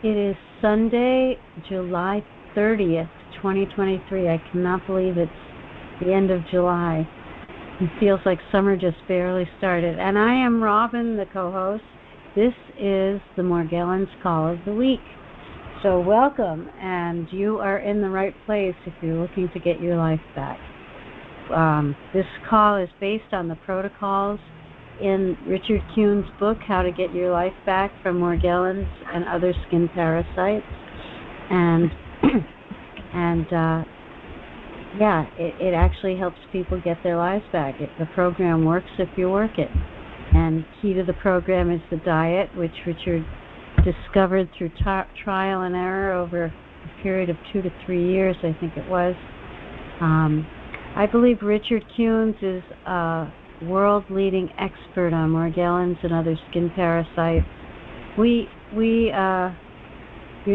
It is Sunday, July 30th, 2023. I cannot believe it's the end of July. It feels like summer just barely started. And I am Robin, the co-host. This is the Morgellons Call of the Week. So welcome, and you are in the right place if you're looking to get your life back. This call is based on the protocols in Richard Kuhn's book, How to Get Your Life Back from Morgellons and Other Skin Parasites. And it actually helps people get their lives back. The program works if you work it. And key to the program is the diet, which Richard discovered through trial and error over a period of 2 to 3 years, I think it was. I believe Richard Kuhn's is a world-leading expert on Morgellons and other skin parasites. You're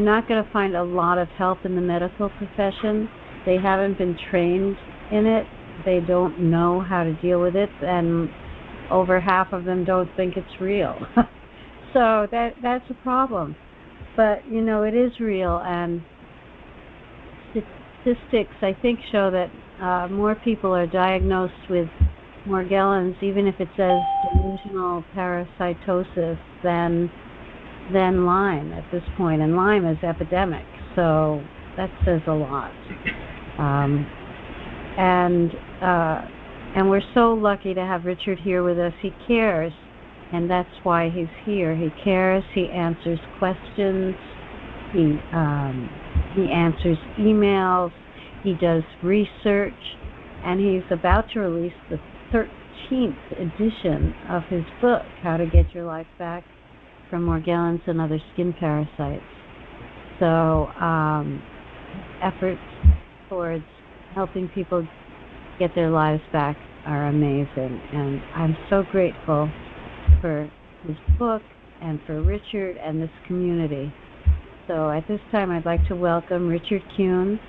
not going to find a lot of help in the medical profession. They haven't been trained in it. They don't know how to deal with it, and over half of them don't think it's real. So that's a problem. But, it is real, and statistics, I think, show that more people are diagnosed with Morgellons, even if it says delusional parasitosis, than Lyme at this point. And Lyme is epidemic, so that says a lot. And we're so lucky to have Richard here with us. He cares, and that's why he's here. He cares. He answers questions. He answers emails. He does research, and he's about to release the 13th edition of his book, How to Get Your Life Back from Morgellons and Other Skin Parasites. So efforts towards helping people get their lives back are amazing, and I'm so grateful for his book and for Richard and this community. So at this time, I'd like to welcome Richard Kuhn,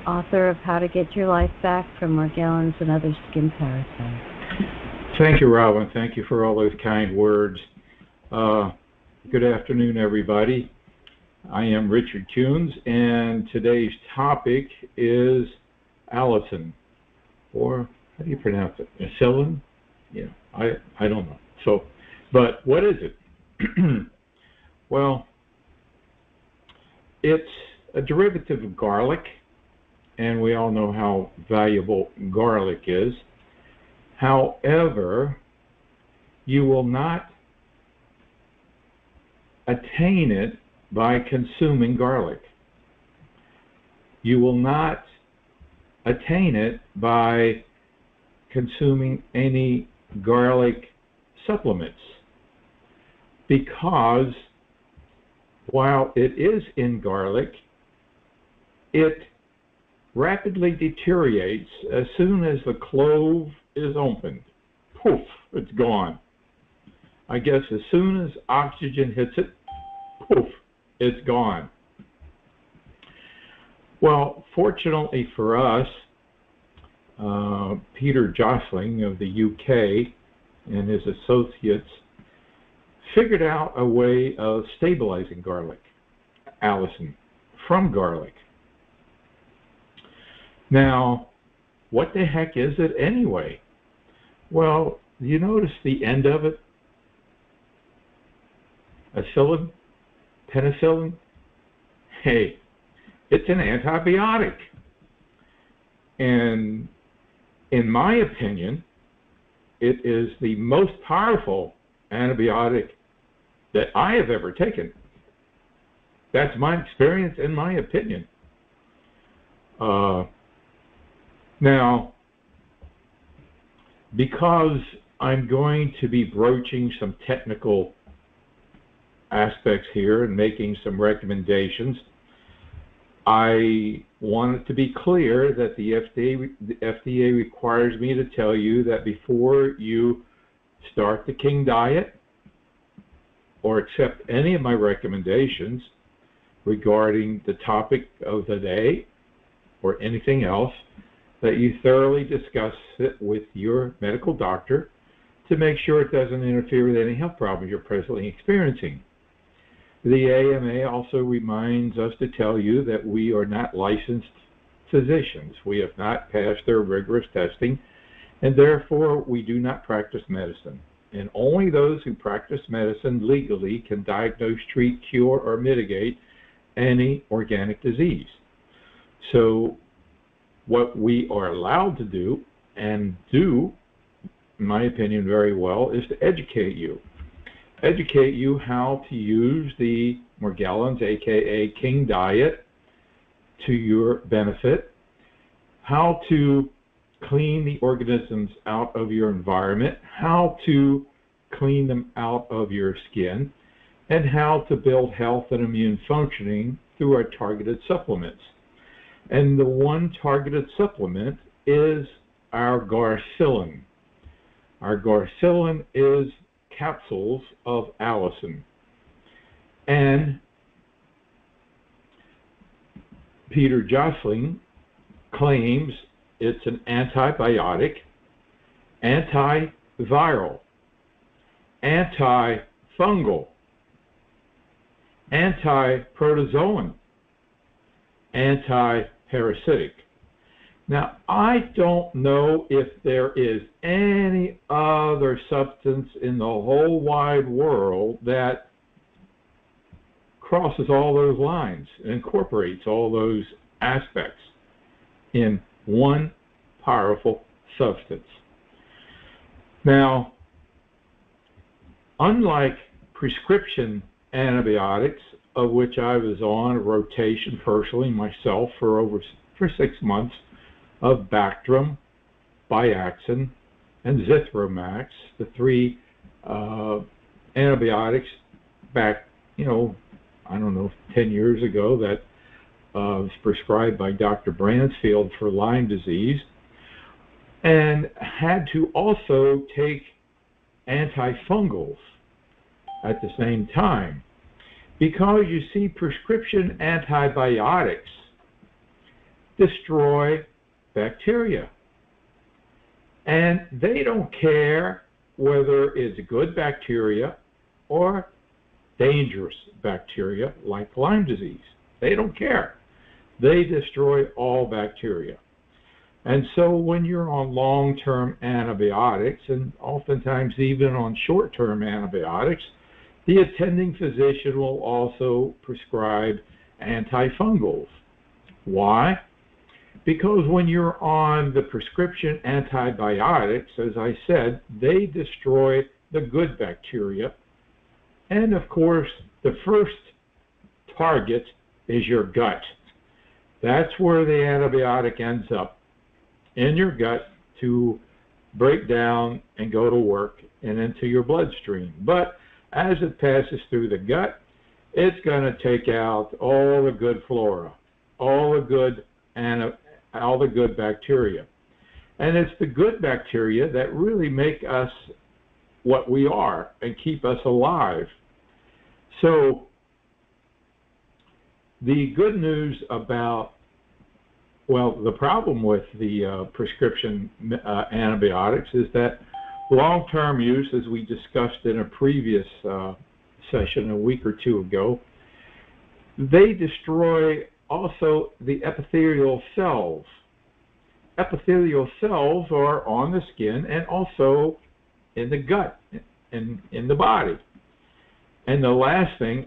author of How to Get Your Life Back from Morgellons and Other Skin Parasites. Thank you, Robin. Thank you for all those kind words. Good afternoon, everybody. I am Richard Kuhn, and today's topic is allicin, or how do you pronounce it? Allicin? Yeah, I don't know. So, but what is it? Well, it's a derivative of garlic, and we all know how valuable garlic is. However, you will not attain it by consuming garlic. You will not attain it by consuming any garlic supplements, because while it is in garlic, it rapidly deteriorates as soon as the clove is opened. Poof, it's gone. I guess as soon as oxygen hits it, poof, it's gone. Well, fortunately for us, Peter Jostling of the UK and his associates figured out a way of stabilizing garlic, allicin, from garlic. Now, what the heck is it anyway? Well, you notice the end of it? Allicin, penicillin? Hey, it's an antibiotic. And in my opinion, it is the most powerful antibiotic that I have ever taken. That's my experience and my opinion. Now, because I'm going to be broaching some technical aspects here and making some recommendations, I want it to be clear that the FDA requires me to tell you that before you start the King Diet or accept any of my recommendations regarding the topic of the day or anything else, that you thoroughly discuss it with your medical doctor to make sure it doesn't interfere with any health problems you're presently experiencing. The AMA also reminds us to tell you that we are not licensed physicians. We have not passed their rigorous testing, and therefore we do not practice medicine. And only those who practice medicine legally can diagnose, treat, cure, or mitigate any organic disease. So what we are allowed to do, and do, in my opinion, very well, is to educate you. Educate you how to use the Morgellons, aka King Diet, to your benefit, how to clean the organisms out of your environment, how to clean them out of your skin, and how to build health and immune functioning through our targeted supplements. And the one targeted supplement is our Garcillin. Our Garcillin is capsules of allicin. And Peter Josling claims it's an antibiotic, antiviral, antifungal, antiprotozoan, antiparasitic. Now, I don't know if there is any other substance in the whole wide world that crosses all those lines and incorporates all those aspects in one powerful substance. Now, unlike prescription antibiotics, of which I was on a rotation personally myself for 6 months, of Bactrim, Biaxin, and Zithromax, the three antibiotics back, I don't know, 10 years ago that was prescribed by Dr. Bransfield for Lyme disease, and had to also take antifungals at the same time. Because you see, prescription antibiotics destroy bacteria. And they don't care whether it's good bacteria or dangerous bacteria like Lyme disease. They don't care. They destroy all bacteria. And so when you're on long-term antibiotics, and oftentimes even on short-term antibiotics, the attending physician will also prescribe antifungals. Why? Because when you're on the prescription antibiotics, as I said, they destroy the good bacteria. And of course, the first target is your gut. That's where the antibiotic ends up, in your gut, to break down and go to work and into your bloodstream. But as it passes through the gut, it's going to take out all the good flora, all the good bacteria. And it's the good bacteria that really make us what we are and keep us alive. So the good news about, the problem with the prescription antibiotics is that long-term use, as we discussed in a previous session a week or two ago, they destroy also the epithelial cells. Epithelial cells are on the skin and also in the gut and in the body. And the last thing,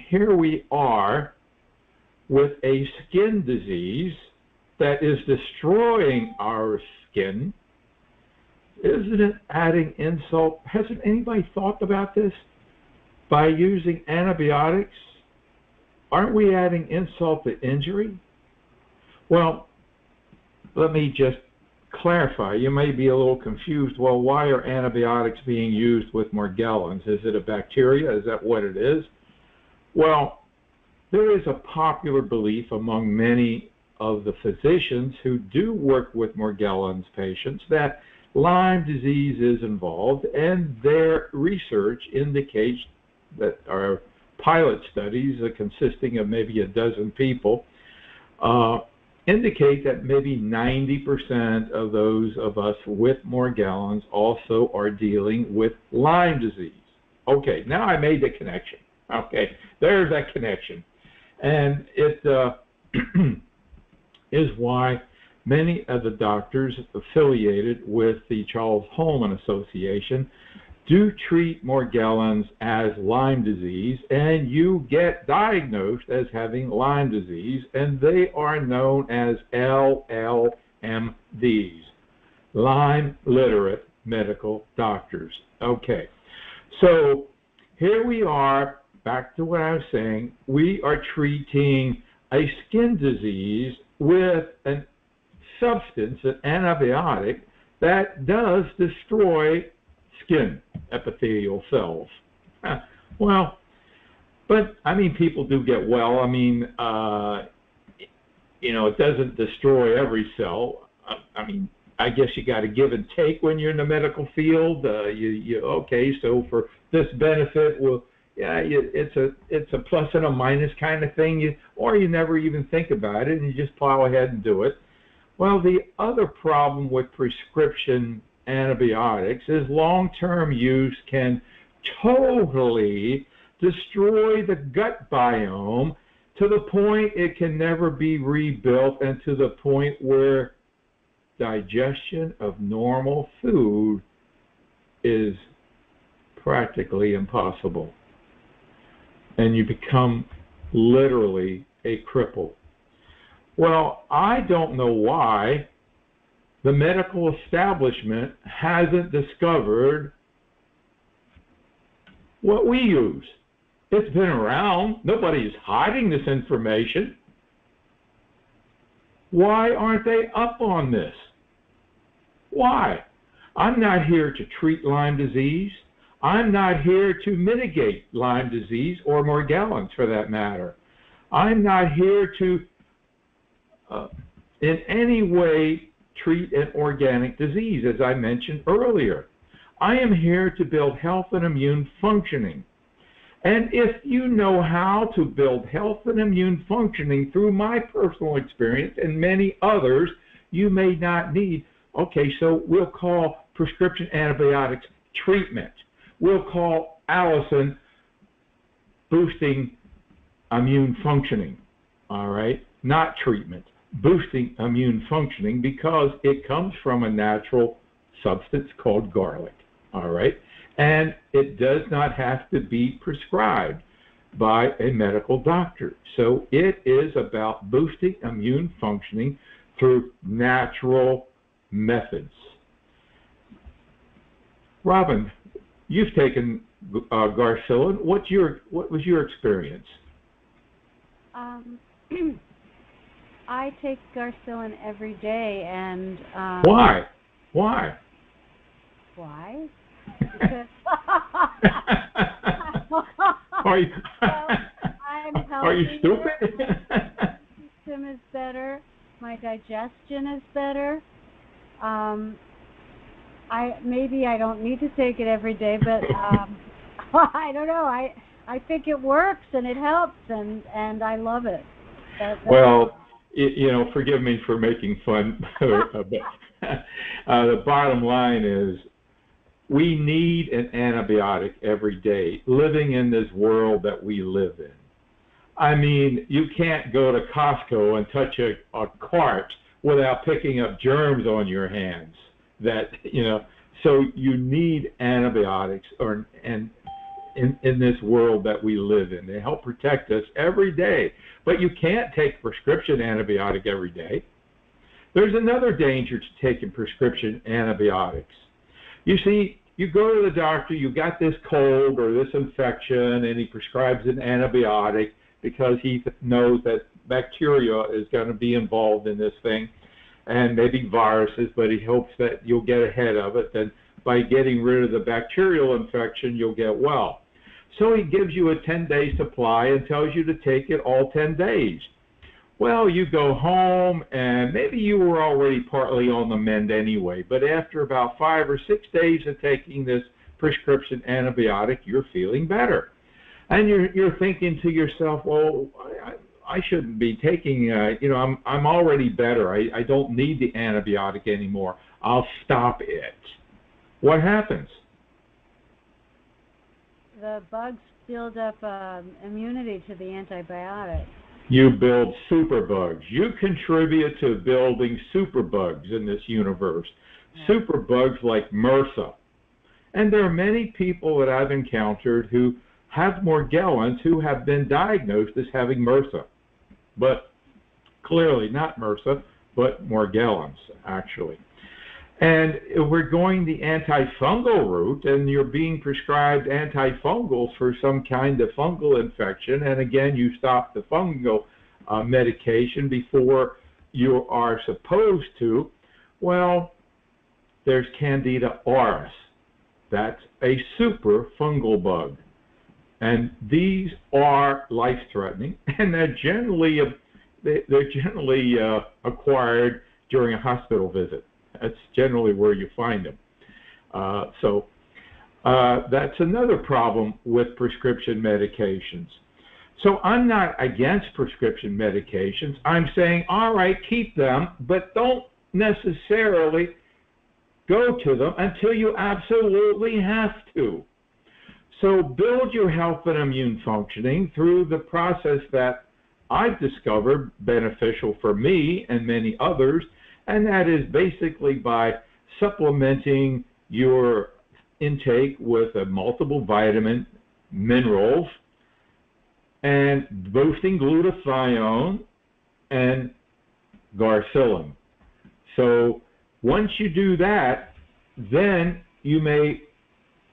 here we are with a skin disease that is destroying our skin. Isn't it adding insult? Hasn't anybody thought about this? By using antibiotics, aren't we adding insult to injury? Well, let me just clarify. You may be a little confused. Well, why are antibiotics being used with Morgellons? Is it a bacteria? Is that what it is? Well, there is a popular belief among many of the physicians who do work with Morgellons patients that Lyme disease is involved, and their research indicates that our pilot studies, consisting of maybe a dozen people, indicate that maybe 90% of those of us with Morgellons also are dealing with Lyme disease. Okay, now I made the connection. Okay, there's that connection. And it is why many of the doctors affiliated with the Charles Holman Association do treat Morgellons as Lyme disease, and you get diagnosed as having Lyme disease, and they are known as LLMDs, Lyme Literate Medical Doctors. Okay, so here we are, back to what I was saying. We are treating a skin disease with a substance, an antibiotic, that does destroy skin epithelial cells. Well, but I mean, people do get well. I mean, it doesn't destroy every cell. I mean, I guess you got to give and take when you're in the medical field. Okay, so for this benefit, well, yeah, it's a plus and a minus kind of thing, or you never even think about it and you just plow ahead and do it. Well, the other problem with prescription antibiotics is long-term use can totally destroy the gut biome to the point it can never be rebuilt, and to the point where digestion of normal food is practically impossible, and you become literally a cripple. Well, I don't know why the medical establishment hasn't discovered what we use. It's been around. Nobody's hiding this information. Why aren't they up on this? Why? I'm not here to treat Lyme disease. I'm not here to mitigate Lyme disease, or Morgellons for that matter. I'm not here to in any way treat an organic disease, as I mentioned earlier. I am here to build health and immune functioning. And if you know how to build health and immune functioning through my personal experience and many others, you may not need, okay, so we'll call prescription antibiotics treatment. We'll call allicin boosting immune functioning, all right? Not treatment, boosting immune functioning, because it comes from a natural substance called garlic, all right? And it does not have to be prescribed by a medical doctor. So it is about boosting immune functioning through natural methods. Robin, you've taken Garcillin. What was your experience? I take Garcillin every day, and Why? Why? Why? Because are you, I'm healthier. Are you stupid? My system is better. My digestion is better. Maybe I don't need to take it every day, but I don't know. I think it works and it helps, and I love it. Well, forgive me for making fun, but the bottom line is, we need an antibiotic every day, living in this world that we live in. I mean, you can't go to Costco and touch a cart without picking up germs on your hands. So you need antibiotics in this world that we live in. They help protect us every day. But you can't take prescription antibiotic every day. There's another danger to taking prescription antibiotics. You see, you go to the doctor, you got this cold or this infection, and he prescribes an antibiotic because he knows that bacteria is going to be involved in this thing, and maybe viruses, but he hopes that you'll get ahead of it. Then by getting rid of the bacterial infection, you'll get well. So he gives you a 10-day supply and tells you to take it all 10 days. Well, you go home, and maybe you were already partly on the mend anyway, but after about 5 or 6 days of taking this prescription antibiotic, you're feeling better. And you're thinking to yourself, well, I shouldn't be taking, I'm already better. I don't need the antibiotic anymore. I'll stop it. What happens? the bugs build up immunity to the antibiotic. You build superbugs. You contribute to building superbugs in this universe. Superbugs like MRSA. And there are many people that I've encountered who have Morgellons who have been diagnosed as having MRSA. But clearly not MRSA, but Morgellons, actually. And if we're going the antifungal route, and you're being prescribed antifungals for some kind of fungal infection, and again, you stop the fungal medication before you are supposed to, well, there's Candida auris. That's a super fungal bug. And these are life-threatening, and they're generally acquired during a hospital visit. That's generally where you find them. So that's another problem with prescription medications. So I'm not against prescription medications. I'm saying, all right, keep them, but don't necessarily go to them until you absolutely have to. So build your health and immune functioning through the process that I've discovered beneficial for me and many others, and that is basically by supplementing your intake with a multiple vitamin, minerals, and boosting glutathione and garcillin. So once you do that, then you may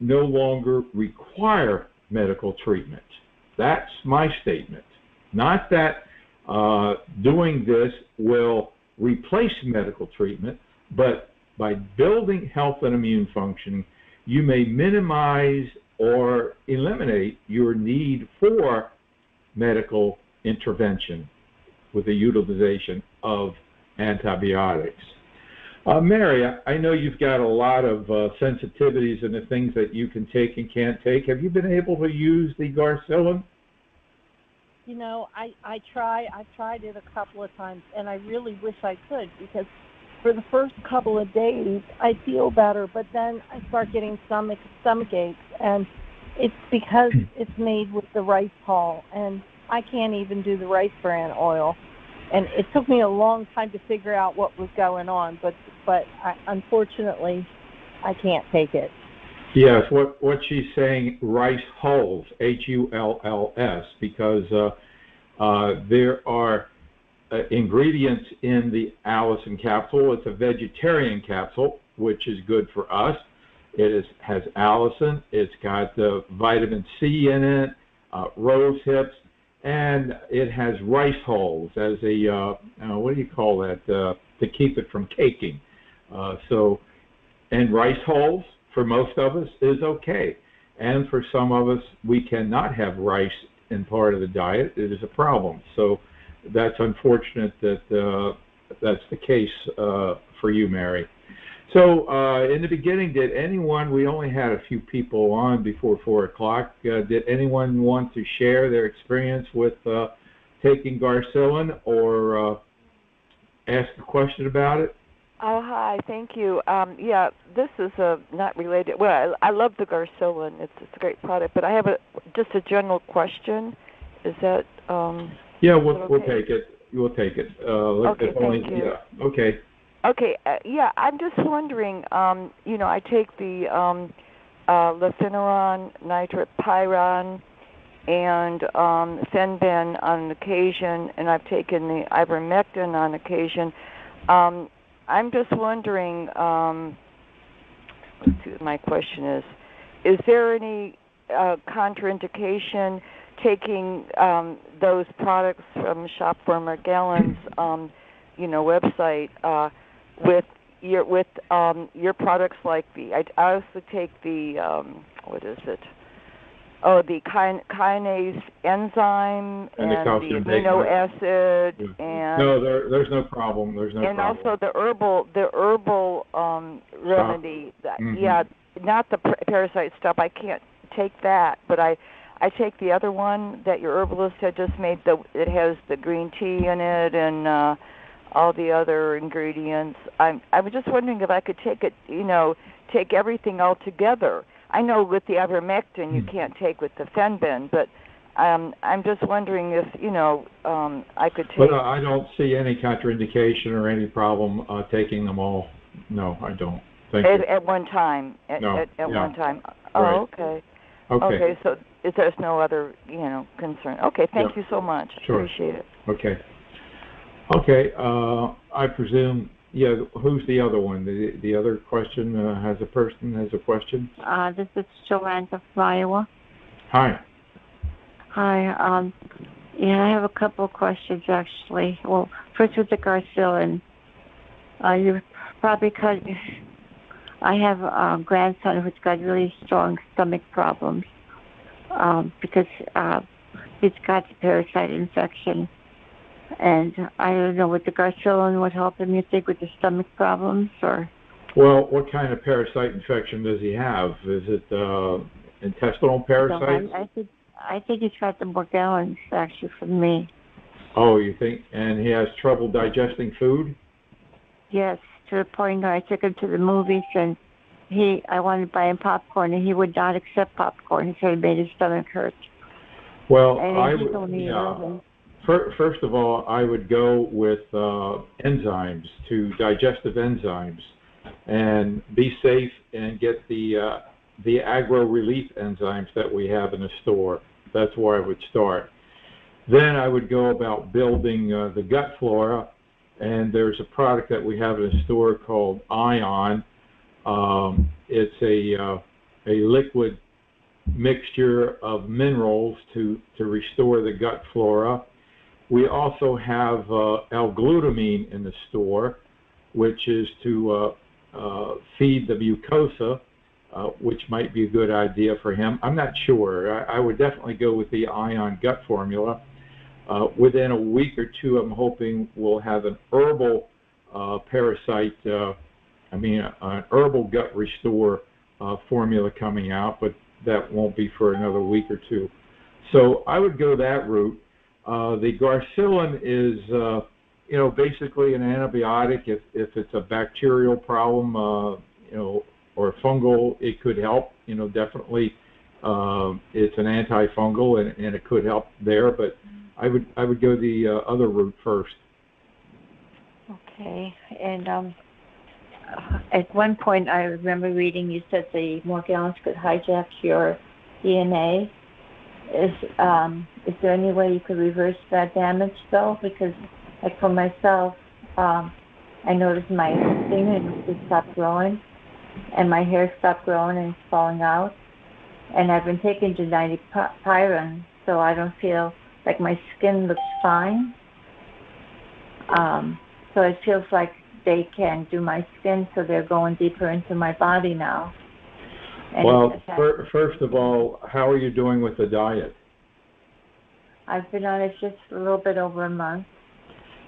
no longer require medical treatment. That's my statement. Not that doing this will replace medical treatment, but by building health and immune functioning, you may minimize or eliminate your need for medical intervention with the utilization of antibiotics. Mary, I know you've got a lot of sensitivities and the things that you can take and can't take. Have you been able to use the garcillin? You know, I've tried it a couple of times, and I really wish I could, because for the first couple of days I feel better, but then I start getting stomach aches, and it's because it's made with the rice hull, and I can't even do the rice bran oil. And it took me a long time to figure out what was going on, but unfortunately, I can't take it. Yes, what she's saying, rice hulls, Hulls, because there are ingredients in the Allicin capsule. It's a vegetarian capsule, which is good for us. Has allicin. It's got vitamin C in it, rose hips, and it has rice hulls as a what do you call that, to keep it from caking. And rice hulls for most of us is okay, and for some of us we cannot have rice in part of the diet. It is a problem. So that's unfortunate that that's the case for you, Mary. So in the beginning, did anyone, we only had a few people on before 4 o'clock, did anyone want to share their experience with taking garcillin or ask a question about it? Oh, hi, thank you. Yeah, this is not related. Well, I love the garcillin. It's a great product, but I have just a general question. Is that yeah, we'll take it. We'll take it. Okay, thank you. Yeah, okay. Okay, yeah, I'm just wondering, you know, I take the lefiniron, nitropyron, and Fenben on occasion, and I've taken the ivermectin on occasion. I'm just wondering, let's see what my question is there any contraindication taking those products from Shop for Morgellons, you know, website, with your products like I also take the what is it? Oh, the kinase enzyme and the amino acid and no, there's no problem. There's no problem. And also the herbal remedy. Yeah, not the parasite stuff. I can't take that, but I take the other one that your herbalist had just made. It has the green tea in it and all the other ingredients. I was just wondering if I could take it, you know, take everything all together. I know with the ivermectin you can't take with the Fenbin, but I'm just wondering if, I could take... But I don't see any contraindication or any problem taking them all. No, I don't. Thank you. At one time. At one time. Oh, Right. okay. Okay. Okay, so there's no other, concern. Okay, thank you so much. Sure. Appreciate it. Okay. Okay, I presume, who's the other one? The other question, has a question? This is Joanne from Iowa. Hi. Hi. I have a couple of questions actually. Well, first with the Garcillin. You probably I have a grandson who's got really strong stomach problems because he's got parasite infection. And I don't know, with the Garcillin would help him, you think, with the stomach problems, or? Well, what kind of parasite infection does he have? Is it intestinal parasites? I think he's got the Morgellons, actually, from me. Oh, you think? And he has trouble digesting food? Yes, to the point where I took him to the movies, and I wanted to buy him popcorn, and he would not accept popcorn. He said it made his stomach hurt. Well, First of all, I would go with enzymes, digestive enzymes, and be safe and get the agro relief enzymes that we have in the store. That's where I would start. Then I would go about building the gut flora, and there's a product that we have in the store called Ion. It's a liquid mixture of minerals to restore the gut flora. We also have L-glutamine in the store, which is to feed the mucosa, which might be a good idea for him. I'm not sure. I would definitely go with the Ion gut formula. Within a week or two, I'm hoping we'll have an herbal an herbal gut restore formula coming out, but that won't be for another week or two. So I would go that route. The Garcillin is, basically an antibiotic. If it's a bacterial problem, or fungal, it could help. Definitely, it's an antifungal, and it could help there. But I would go the other route first. Okay, and at one point I remember reading you said the Morgellons could hijack your DNA. Is there any way you could reverse that damage though? Because like for myself, I noticed my skin had stopped growing, and my hair stopped growing and it's falling out. And I've been taking Pyron, so I don't feel like my skin looks fine. So it feels like they can do my skin, so they're going deeper into my body now. And well, first of all, how are you doing with the diet? I've been on it just a little bit over a month.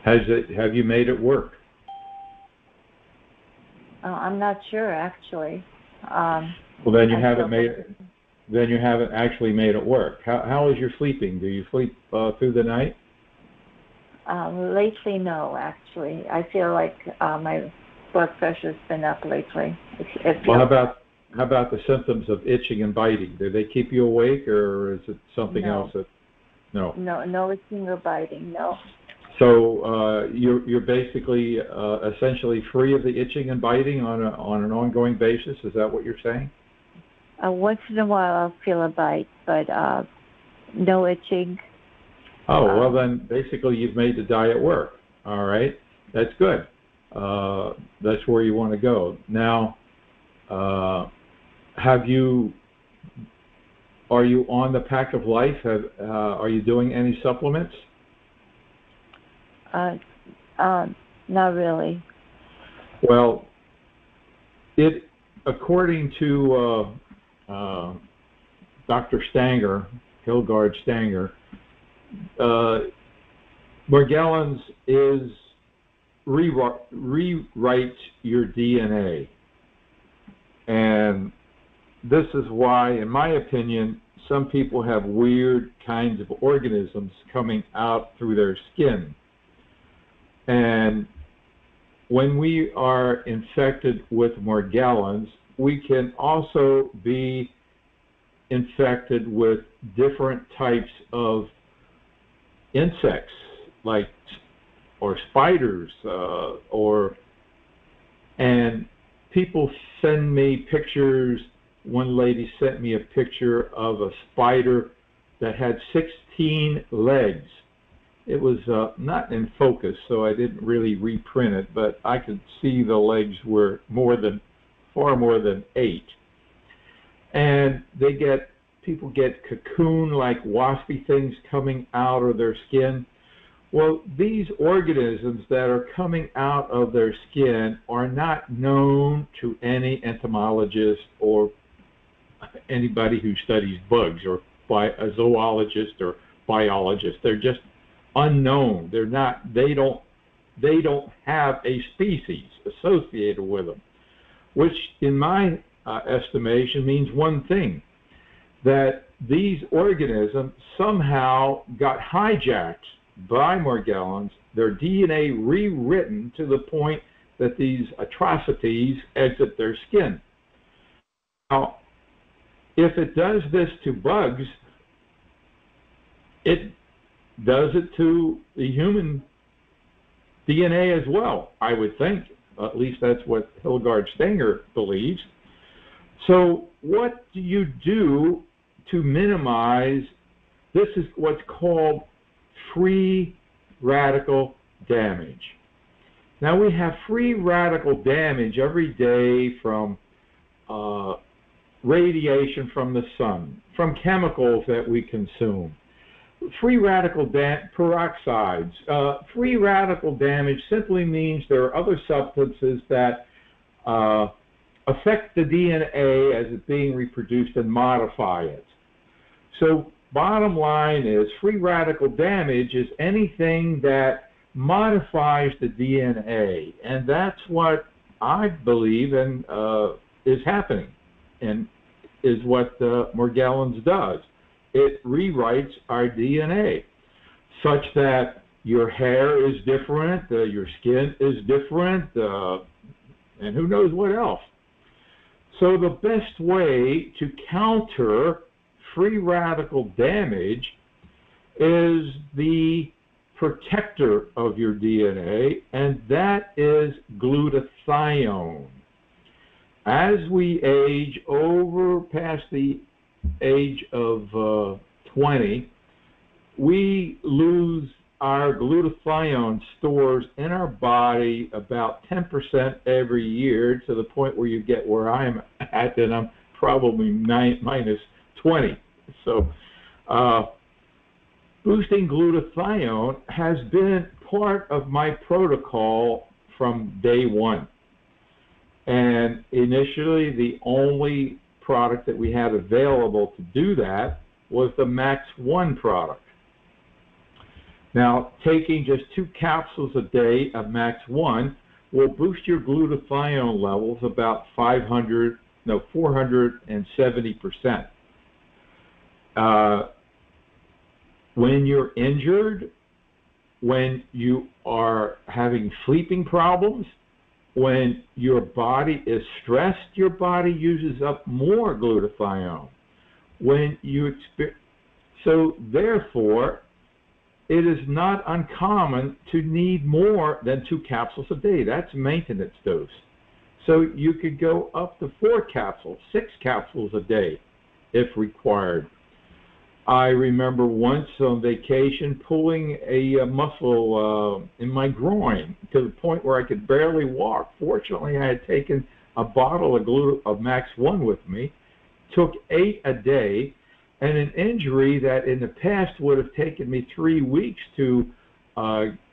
Have you made it work? I'm not sure, actually. Well, then you haven't actually made it work. How is your sleeping? Do you sleep through the night? Lately, no, actually. I feel like my blood pressure's been up lately. Well, how about the symptoms of itching and biting? Do they keep you awake, or is it something else? No, itching or biting, no. So you're basically essentially free of the itching and biting on an ongoing basis. Is that what you're saying? Once in a while I'll feel a bite, but no itching. Oh, well then basically you've made the diet work. All right, that's good. That's where you want to go. Now, are you on the Pack of Life? Are you doing any supplements? Not really. Well, according to Dr. Stanger, Hilgard Stanger, Morgellons rewrites your DNA. And this is why, in my opinion, some people have weird kinds of organisms coming out through their skin. And when we are infected with Morgellons, we can also be infected with different types of insects, like or spiders, and people send me pictures. One lady sent me a picture of a spider that had 16 legs. It was not in focus, so I didn't really reprint it, but I could see the legs were far more than 8. And people get cocoon-like waspy things coming out of their skin. Well, these organisms that are coming out of their skin are not known to any entomologist or anybody who studies bugs, or by a zoologist or biologist. They're just unknown. They don't have a species associated with them, which in my estimation means one thing, that these organisms somehow got hijacked by Morgellons, their DNA rewritten to the point that these atrocities exit their skin. Now, if it does this to bugs, it does it to the human DNA as well, I would think. At least that's what Hilgard Stenger believes. So what do you do to minimize? This is what's called free radical damage. Now, we have free radical damage every day from radiation from the sun, from chemicals that we consume. Free radical peroxides. Free radical damage simply means there are other substances that affect the DNA as it's being reproduced and modify it. So bottom line is, free radical damage is anything that modifies the DNA, and that's what I believe and is happening, and is what Morgellons does. It rewrites our DNA such that your hair is different, your skin is different, and who knows what else. So the best way to counter free radical damage is the protector of your DNA, and that is glutathione. As we age past the age of 20, we lose our glutathione stores in our body about 10% every year, to the point where you get where I'm at, and I'm probably minus 20. So boosting glutathione has been part of my protocol from day one. And initially, the only product that we had available to do that was the Max 1 product. Now, taking just 2 capsules a day of Max 1 will boost your glutathione levels about 470%. When you're injured, when you are having sleeping problems, when your body is stressed, your body uses up more glutathione. So therefore, it is not uncommon to need more than 2 capsules a day. That's maintenance dose. So you could go up to 4 capsules, 6 capsules a day if required. I remember once on vacation pulling a muscle in my groin to the point where I could barely walk. Fortunately, I had taken a bottle of Max 1 with me, took 8 a day, and an injury that in the past would have taken me 3 weeks to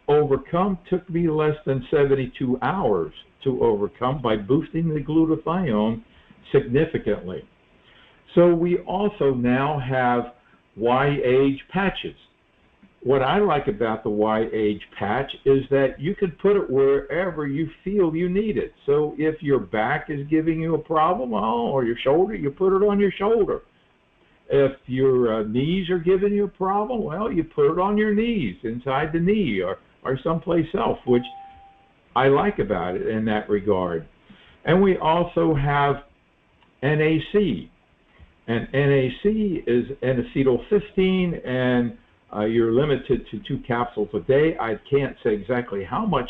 overcome took me less than 72 hours to overcome by boosting the glutathione significantly. So we also now have Y-age patches. What I like about the Y-age patch is that you can put it wherever you feel you need it. So if your back is giving you a problem, or your shoulder, you put it on your shoulder. If your knees are giving you a problem, well, you put it on your knees, inside the knee, or someplace else, which I like about it in that regard. And we also have NAC. And NAC is N-acetylcysteine, and you're limited to 2 capsules a day. I can't say exactly how much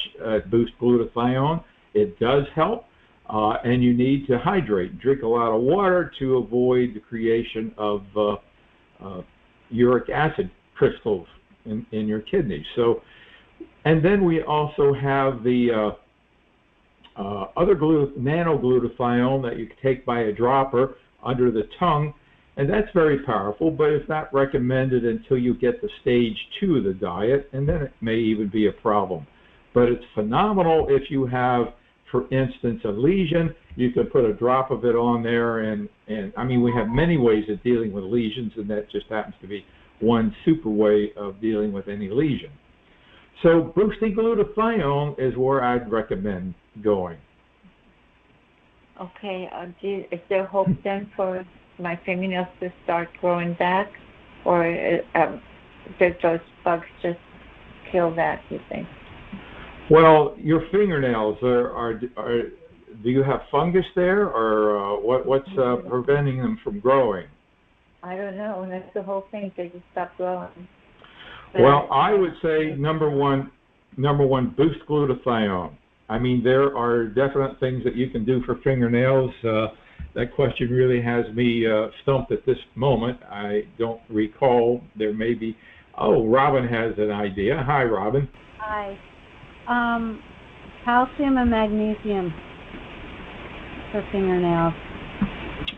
boosts glutathione. It does help, and you need to hydrate. Drink a lot of water to avoid the creation of uric acid crystals in your kidneys. So, and then we also have the other nanoglutathione that you can take by a dropper under the tongue, and that's very powerful, but it's not recommended until you get to stage 2 of the diet, and then it may even be a problem. But it's phenomenal if you have, for instance, a lesion. You can put a drop of it on there, and I mean, we have many ways of dealing with lesions, and that just happens to be one super way of dealing with any lesion. So boosting glutathione is where I'd recommend going. Okay, is there hope then for my fingernails to start growing back, or did those bugs just kill that, you think? Well, your fingernails do you have fungus there, or what's preventing them from growing? I don't know. That's the whole thing. They just stop growing. Well, I would say number one, boost glutathione. I mean, there are definite things that you can do for fingernails. That question really has me stumped at this moment. I don't recall. There may be. Oh, Robin has an idea. Hi, Robin. Hi. Calcium and magnesium for fingernails.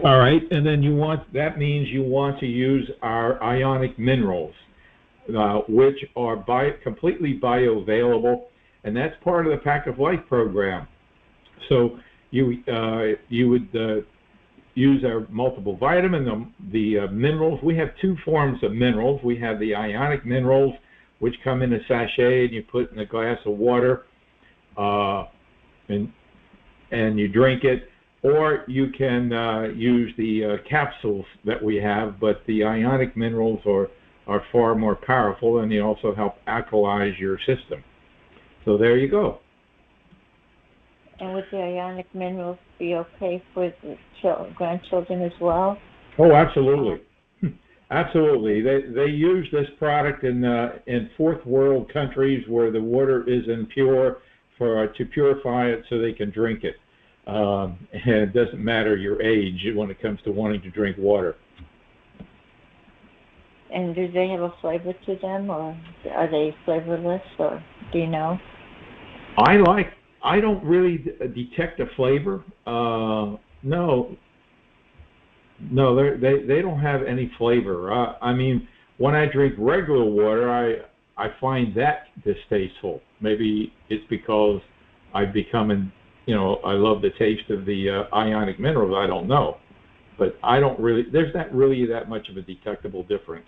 All right, and then that means you want to use our ionic minerals, which are completely bioavailable, and that's part of the Pack of Life program. So you would use our multiple vitamin, the minerals. We have 2 forms of minerals. We have the ionic minerals, which come in a sachet, and you put in a glass of water, and you drink it. Or you can use the capsules that we have, but the ionic minerals are far more powerful, and they also help alkalize your system. So there you go. And would the ionic minerals be okay for the grandchildren as well? Oh, absolutely. Absolutely. They use this product in 4th world countries where the water is impure to purify it so they can drink it. And it doesn't matter your age when it comes to wanting to drink water. And do they have a flavor to them, or are they flavorless, or do you know? I don't really detect a flavor. No, they don't have any flavor. I mean, when I drink regular water, I find that distasteful. Maybe it's because I've become I love the taste of the ionic minerals. I don't know, but there's not really that much of a detectable difference.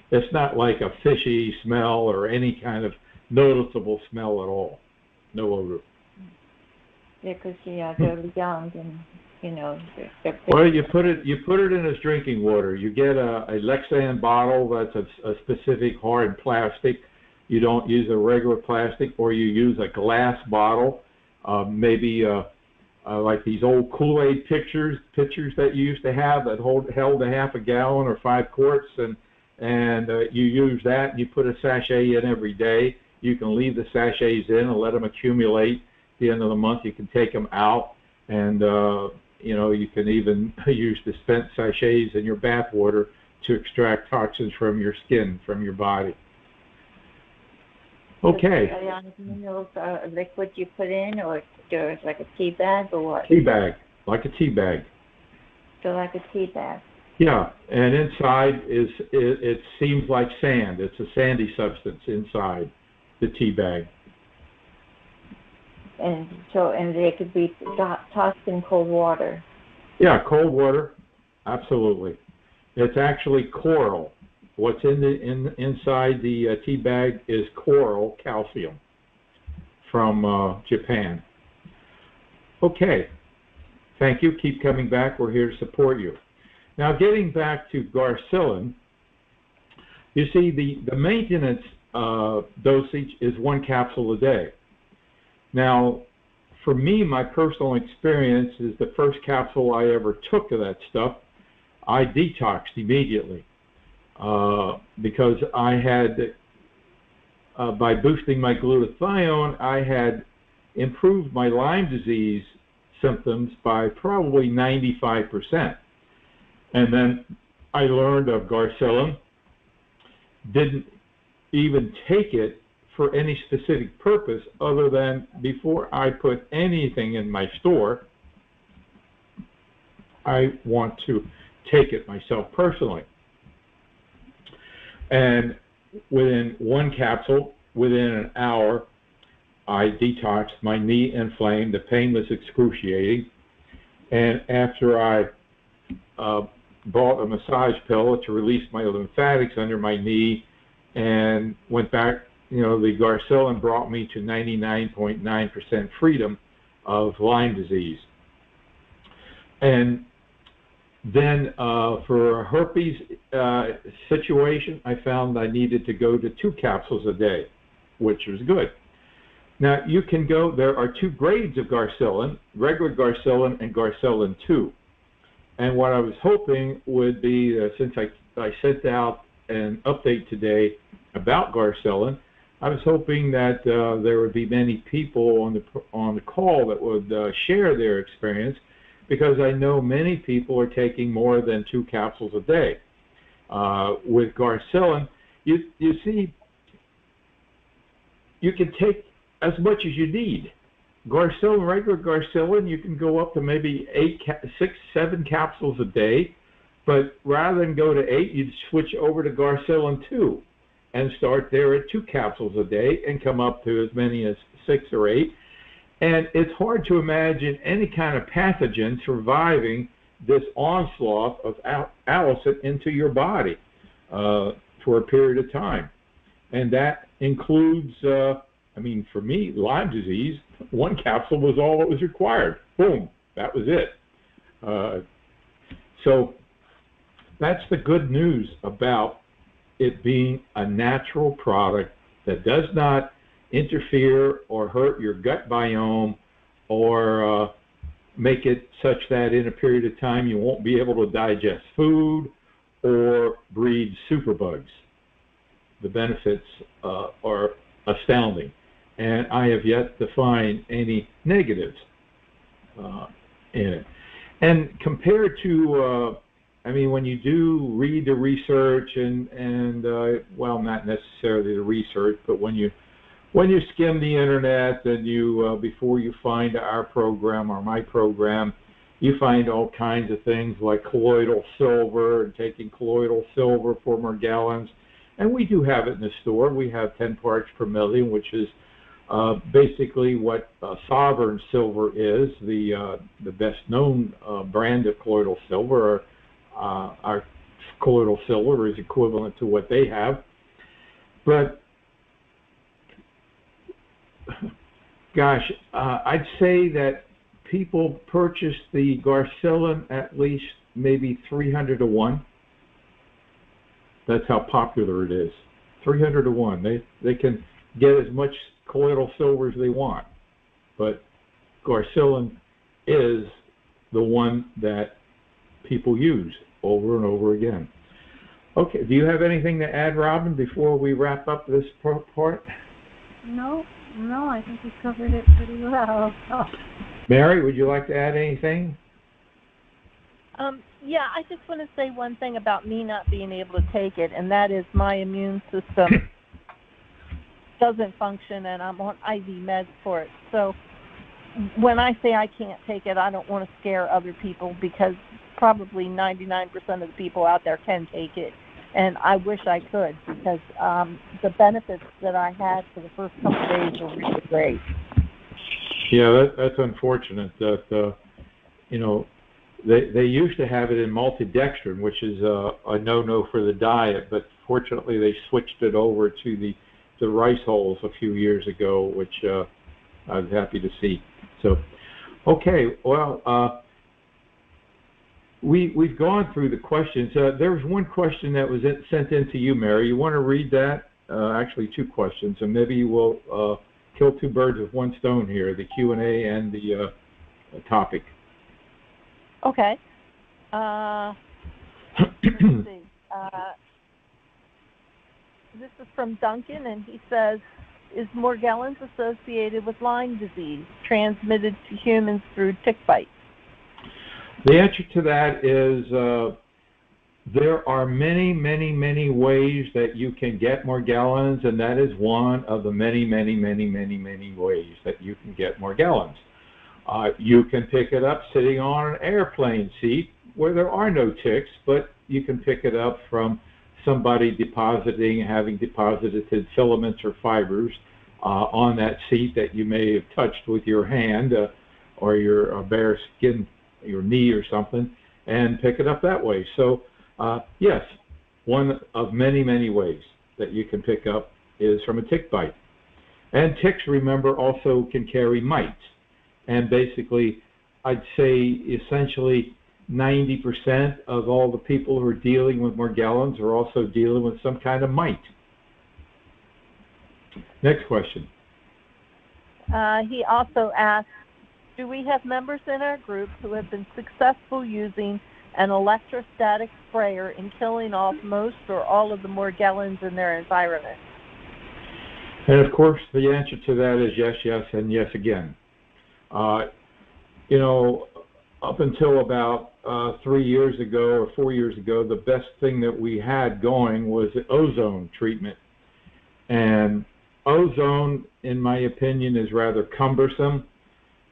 It's not like a fishy smell or any kind of noticeable smell at all. No odor. Yeah, because they're young and they're well, you put it in as drinking water. You get a Allicen bottle that's a specific hard plastic. You don't use a regular plastic, or you use a glass bottle. Maybe like these old Kool-Aid pitchers that you used to have that held a half a gallon or 5 quarts, and you use that, and you put a sachet in every day. You can leave the sachets in and let them accumulate. At the end of the month, you can take them out, and you can even use the spent sachets in your bath water to extract toxins from your skin, from your body. Okay. The ionic minerals are a liquid you put in, or there's like a tea bag, or what? Tea bag, like a tea bag. So like a tea bag. Yeah, and inside it seems like sand. It's a sandy substance inside the tea bag. And they could be tossed in cold water. Yeah, cold water, absolutely. It's actually coral. What's inside the tea bag is coral calcium from Japan. Okay, thank you. Keep coming back. We're here to support you. Now, getting back to Garcillin, you see the maintenance dosage is 1 capsule a day. Now, for me, my personal experience is the first capsule I ever took of that stuff, I detoxed immediately because I had, by boosting my glutathione, I had improved my Lyme disease symptoms by probably 95%. And then I learned of Garcellin, didn't even take it for any specific purpose other than before I put anything in my store, I want to take it myself personally. And within one capsule, within an hour, I detoxed, my knee inflamed, the pain was excruciating. And after I bought a massage pillow to release my lymphatics under my knee and went back, the Garcellin brought me to 99.9% freedom of Lyme disease. And then for a herpes situation, I found I needed to go to 2 capsules a day, which was good. Now, you can go, there are 2 grades of Garcellin, regular Garcellin and Garcellin 2. And what I was hoping would be, since I sent out an update today about Garcellin, I was hoping that there would be many people on the call that would share their experience, because I know many people are taking more than 2 capsules a day. With Garcellin, you see, you can take as much as you need. Garcellin, regular Garcellin, you can go up to maybe 6, 7 capsules a day, but rather than go to 8, you'd switch over to Garcellin 2 and start there at 2 capsules a day and come up to as many as 6 or 8. And it's hard to imagine any kind of pathogen surviving this onslaught of allicin into your body for a period of time. And that includes, for me, Lyme disease. 1 capsule was all that was required. Boom, that was it. So that's the good news about it being a natural product that does not interfere or hurt your gut biome or make it such that in a period of time you won't be able to digest food or breed superbugs. The benefits are astounding, and I have yet to find any negatives in it. And compared to when you do read the research and not necessarily the research, but when you skim the internet and you before you find our program or my program, you find all kinds of things like colloidal silver and taking colloidal silver for Morgellons, and we do have it in the store. We have 10 parts per million, which is basically what sovereign silver is, the best known brand of colloidal silver. Our colloidal silver is equivalent to what they have. But, gosh, I'd say that people purchase the Garcellin at least maybe 300 to 1. That's how popular it is. 300 to 1. They can get as much colloidal silver as they want. But Garcellin is the one that people use over and over again. Okay, do you have anything to add, Robin, before we wrap up this part? No, I think we covered it pretty well. Mary, would you like to add anything? Yeah, I just want to say one thing about me not being able to take it, and that is my immune system doesn't function, and I'm on IV meds for it. So when I say I can't take it, I don't want to scare other people, because probably 99% of the people out there can take it, and I wish I could, because the benefits that I had for the first couple of days were really great. Yeah, that's unfortunate that, they used to have it in maltodextrin, which is a no-no for the diet, but fortunately they switched it over to the rice hulls a few years ago, which I was happy to see. So, okay, well, we've gone through the questions. There was one question that was sent in to you, Mary. You want to read that? Actually, 2 questions, and maybe we'll kill two birds with one stone here, the Q&A and the topic. Okay. Let's see. This is from Duncan, and he says, is Morgellons associated with Lyme disease, transmitted to humans through tick bites? The answer to that is there are many, many, many ways that you can get Morgellons, and that is one of the many, many, many, many, many ways that you can get Morgellons. You can pick it up sitting on an airplane seat where there are no ticks, but you can pick it up from somebody having deposited filaments or fibers on that seat that you may have touched with your hand or your bare skin, your knee or something, and pick it up that way. So yes, one of many, many ways that you can pick up is from a tick bite. And ticks, remember, also can carry mites. And basically, I'd say essentially 90% of all the people who are dealing with Morgellons are also dealing with some kind of mite. Next question. He also asks, do we have members in our group who have been successful using an electrostatic sprayer in killing off most or all of the Morgellons in their environment? And of course, the answer to that is yes, yes, and yes again. You know, up until about 3 years ago or 4 years ago, the best thing that we had going was the ozone treatment. And ozone, in my opinion, is rather cumbersome.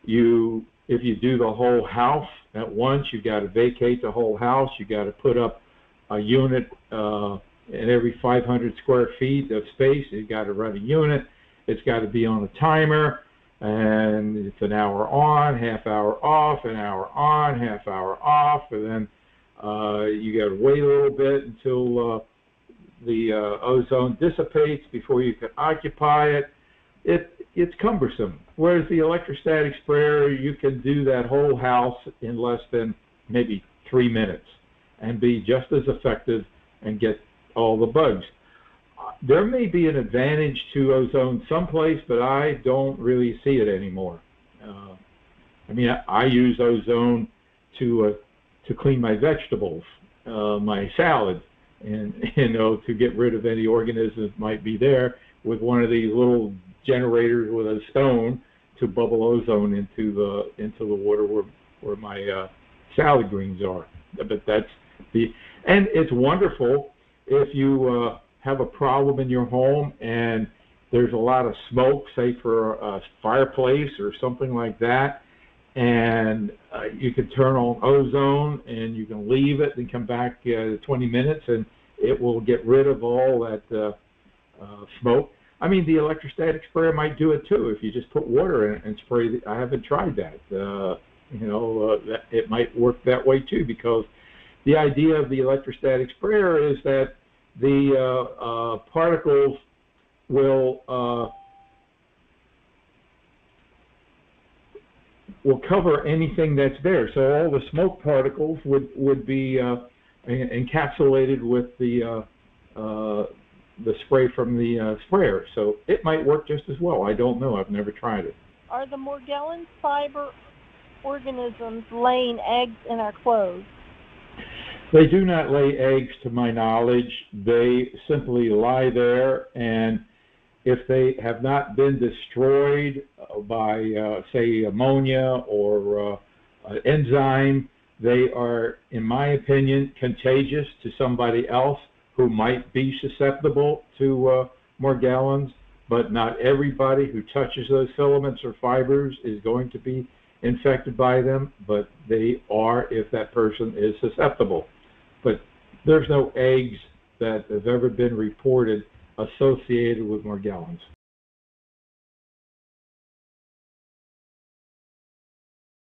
If you do the whole house at once, you've got to vacate the whole house. You've got to put up a unit in every 500 square feet of space. You've got to run a unit. It's got to be on a timer. And it's an hour on, half hour off, an hour on, half hour off, and then you got to wait a little bit until the ozone dissipates before you can occupy it. It's cumbersome. Whereas the electrostatic sprayer, you can do that whole house in less than maybe 3 minutes and be just as effective and get all the bugs. There may be an advantage to ozone someplace, but I don't really see it anymore. I mean, I use ozone to clean my vegetables, my salad, and to get rid of any organisms that might be there with one of these little generators with a stone to bubble ozone into the water where my salad greens are. But that's and it's wonderful if you have a problem in your home and there's a lot of smoke, say for a fireplace or something like that, and you can turn on ozone and you can leave it and come back 20 minutes and it will get rid of all that smoke. I mean, the electrostatic sprayer might do it too if you just put water in it and spray. I haven't tried that. That it might work that way too, because the idea of the electrostatic sprayer is that the particles will cover anything that's there. So all the smoke particles would be encapsulated with the spray from the sprayer. So it might work just as well. I don't know. I've never tried it. Are the Morgellons fiber organisms laying eggs in our clothes? They do not lay eggs, to my knowledge. They simply lie there, and if they have not been destroyed by, say, ammonia or an enzyme, they are, in my opinion, contagious to somebody else who might be susceptible to Morgellons, but not everybody who touches those filaments or fibers is going to be infected by them, but they are if that person is susceptible. But there's no eggs that have ever been reported associated with Morgellons.